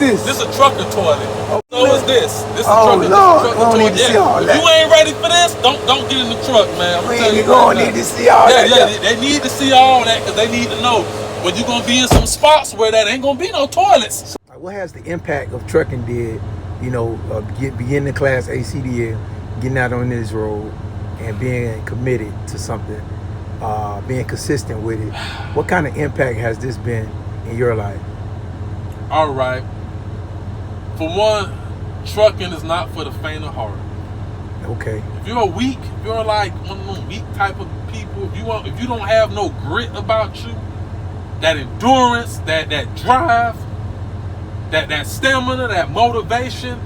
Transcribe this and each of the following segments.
is this? This is a trucker toilet. Oh, so is this. This is oh, trucker, Lord. this is We don't need to see all if that. you ain't ready for this, don't get in the truck, man. We don't need to see all that. Yeah, they need to see all that because they need to know when you're going to be in some spots where that ain't going to be no toilets. So, what has the impact of trucking did, beginning class ACDL, getting out on this road, and being committed to something, being consistent with it? What kind of impact has this been in your life? All right. For one, trucking is not for the faint of heart. Okay. If you're weak, if you're like one of them weak type of people, if you don't have no grit about you, that endurance, that drive, that stamina, that motivation,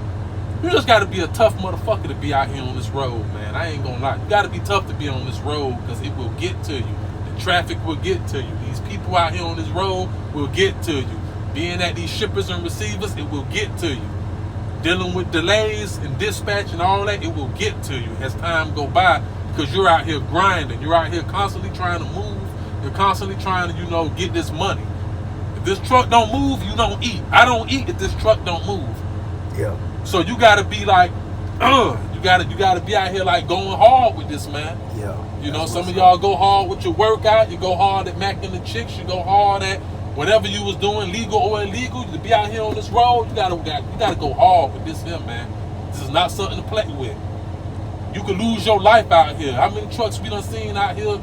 you just got to be a tough motherfucker to be out here on this road, man. I ain't gonna lie. You got to be tough to be on this road because it will get to you. The traffic will get to you. These people out here on this road will get to you. Being at these shippers and receivers, it will get to you. Dealing with delays and dispatch and all that, it will get to you as time go by because you're out here grinding. You're out here constantly trying to move. You're constantly trying to, get this money. If this truck don't move, you don't eat. I don't eat if this truck don't move. Yeah. So you gotta be like, you gotta be out here like going hard with this, man. Yeah. Some of y'all go hard with your workout. You go hard at macking the chicks. You go hard at whatever you was doing, legal or illegal. To be out here on this road, you gotta go hard with this here, man. This is not something to play with. You could lose your life out here. How many trucks we done seen out here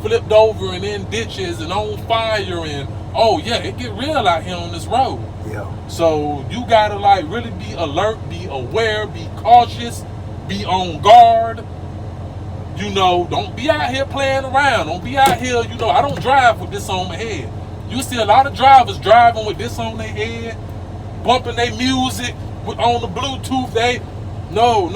flipped over and in ditches and on fire and it get real out here on this road. Yeah. So you gotta really be alert, be aware, be cautious, be on guard. Don't be out here playing around. Don't be out here, I don't drive with this on my head. You see a lot of drivers driving with this on their head, bumping their music on the Bluetooth. No.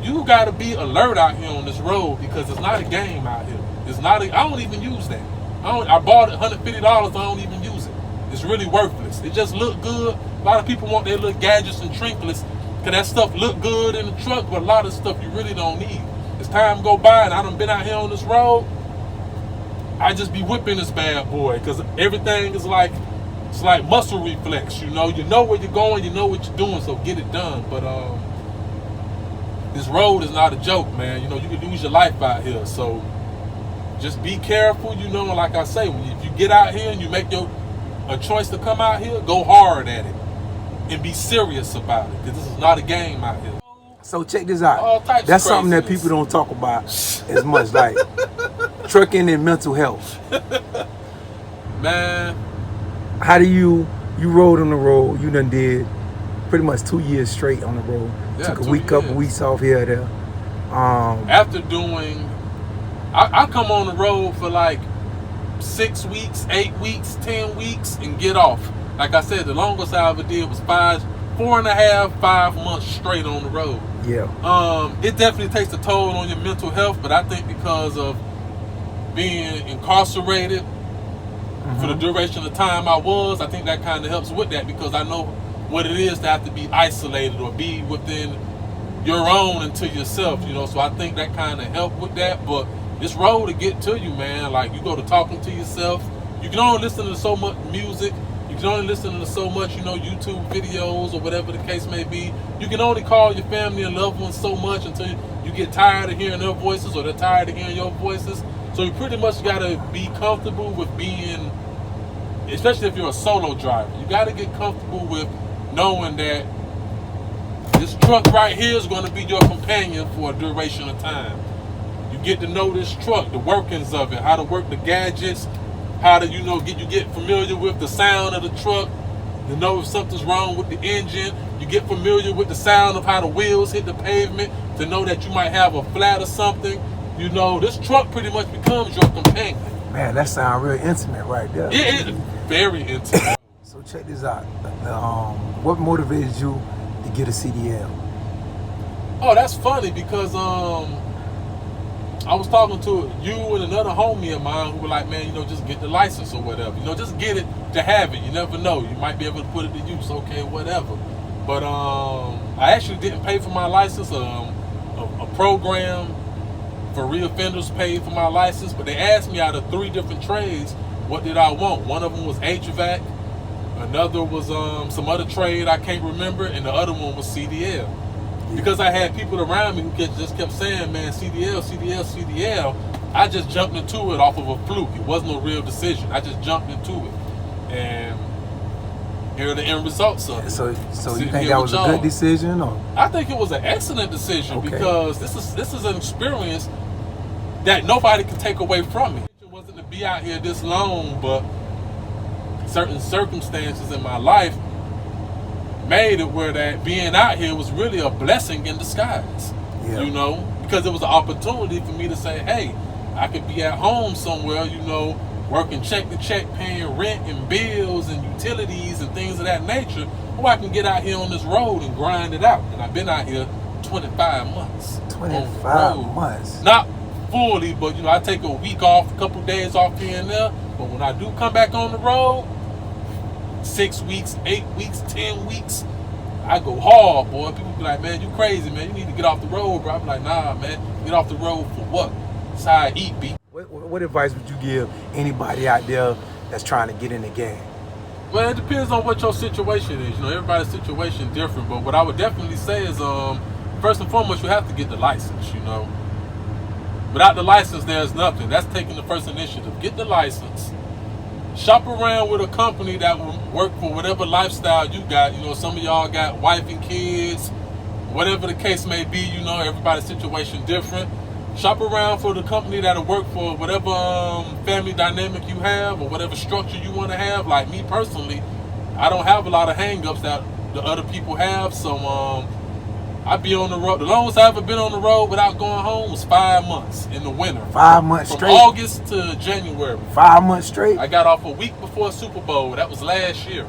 You gotta be alert out here on this road because it's not a game out here. I don't even use that. I bought it $150. I don't even use it. It's really worthless. It just look good. A lot of people want their little gadgets and trinkets because that stuff look good in the truck, but a lot of stuff you really don't need. As time go by and I done been out here on this road, I just be whipping this bad boy because everything is it's like muscle reflex. You know where you're going, you know what you're doing, so get it done. But this road is not a joke, man. You can lose your life out here, so just be careful. Like I say, if you get out here and you make a choice to come out here, go hard at it and be serious about it because this is not a game out here. So check this out. That's something that people don't talk about as much, like trucking and mental health. Man, how do you rode on the road? You done did pretty much 2 years straight on the road. Yeah, took a couple weeks off here or there. After doing, I come on the road for 6 weeks, 8 weeks, 10 weeks, and get off. Like I said, the longest I ever did was 5 months straight on the road. Yeah. It definitely takes a toll on your mental health, but I think because of being incarcerated for the duration of time I think that kind of helps with that because I know what it is to have to be isolated or be within your own and to yourself, so I think that kind of helped with that. But this road to get to you, man, you go to talking to yourself. You can only listen to so much music. You can only listen to so much, YouTube videos or whatever the case may be. You can only call your family and loved ones so much until you get tired of hearing their voices or they're tired of hearing your voices. So you pretty much got to be comfortable with being, especially if you're a solo driver, you got to get comfortable with knowing that this truck right here is going to be your companion for a duration of time. You get to know this truck, the workings of it, how to work the gadgets, how to, get familiar with the sound of the truck, to know if something's wrong with the engine. You get familiar with the sound of how the wheels hit the pavement, to know that you might have a flat or something. This truck pretty much becomes your companion. Man, that sounds real intimate right there. It is very intimate. So check this out. What motivated you to get a CDL? Oh, that's funny because I was talking to you and another homie of mine who were like, man, just get the license or whatever. Just get it to have it. You never know. You might be able to put it to use. Okay, whatever. But I actually didn't pay for my license. A program for reoffenders paid for my license, but they asked me out of 3 different trades, what did I want? One of them was HVAC. Another was some other trade I can't remember, and the other one was CDL. Because I had people around me who just kept saying, man, CDL, CDL, CDL. I just jumped into it off of a fluke. It wasn't a real decision. I just jumped into it. And here are the end results of it. So you think that was a good decision, or? I think it was an excellent decision, okay, because this is an experience that nobody can take away from me. It wasn't to be out here this long, but certain circumstances in my life made it where that being out here was really a blessing in disguise. Yeah. You know, because it was an opportunity for me to say, hey, I could be at home somewhere, you know, working check to check, paying rent and bills and utilities and things of that nature, or I can get out here on this road and grind it out. And I've been out here 25 months. 25 months? Not fully, but, you know, I take a week off, a couple days off here and there. But when I do come back on the road, 6 weeks, 8 weeks, 10 weeks, I go hard, boy. People be like, man, you crazy, man. You need to get off the road, bro. I'm like, nah, man. Get off the road for what? That's how I eat, B. What advice would you give anybody out there that's trying to get in the game? Well, it depends on what your situation is. You know, everybody's situation different. But what I would definitely say is, first and foremost, you have to get the license, you know. Without the license, there's nothing. That's taking the first initiative. Get the license. Shop around with a company that will work for whatever lifestyle you got. You know, some of y'all got wife and kids. Whatever the case may be, you know, everybody's situation different. Shop around for the company that'll work for whatever family dynamic you have or whatever structure you want to have. Like me personally, I don't have a lot of hang-ups that the other people have. So I be on the road. The longest I ever been on the road without going home was 5 months in the winter. 5 months from straight? August to January. 5 months straight? I got off a week before Super Bowl. That was last year.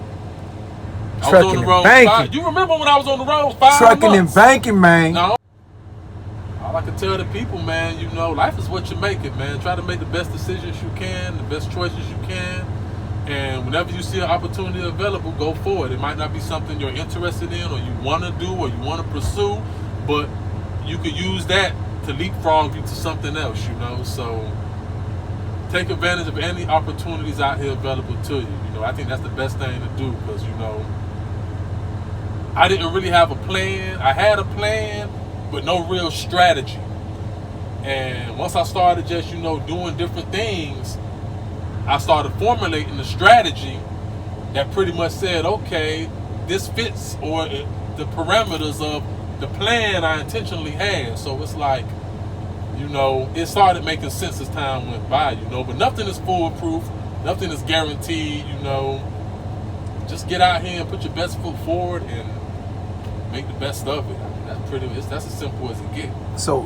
I Trucking was on the road and banking. you remember when I was on the road 5 Trucking months? and banking, man. No. All I can tell the people, man, you know, life is what you make it, man. Try to make the best decisions you can, the best choices you can. And whenever you see an opportunity available, go for it. It might not be something you're interested in or you want to do or you want to pursue, but you could use that to leapfrog you to something else, you know. So take advantage of any opportunities out here available to you. You know, I think that's the best thing to do because, you know, I didn't really have a plan. I had a plan, but no real strategy. And once I started just, you know, doing different things, I started formulating a strategy that pretty much said, okay, this fits or the parameters of the plan I intentionally had. So it's like, you know, it started making sense as time went by, you know, but nothing is foolproof. Nothing is guaranteed, you know. Just get out here and put your best foot forward and make the best of it. I mean, that's as simple as it gets. So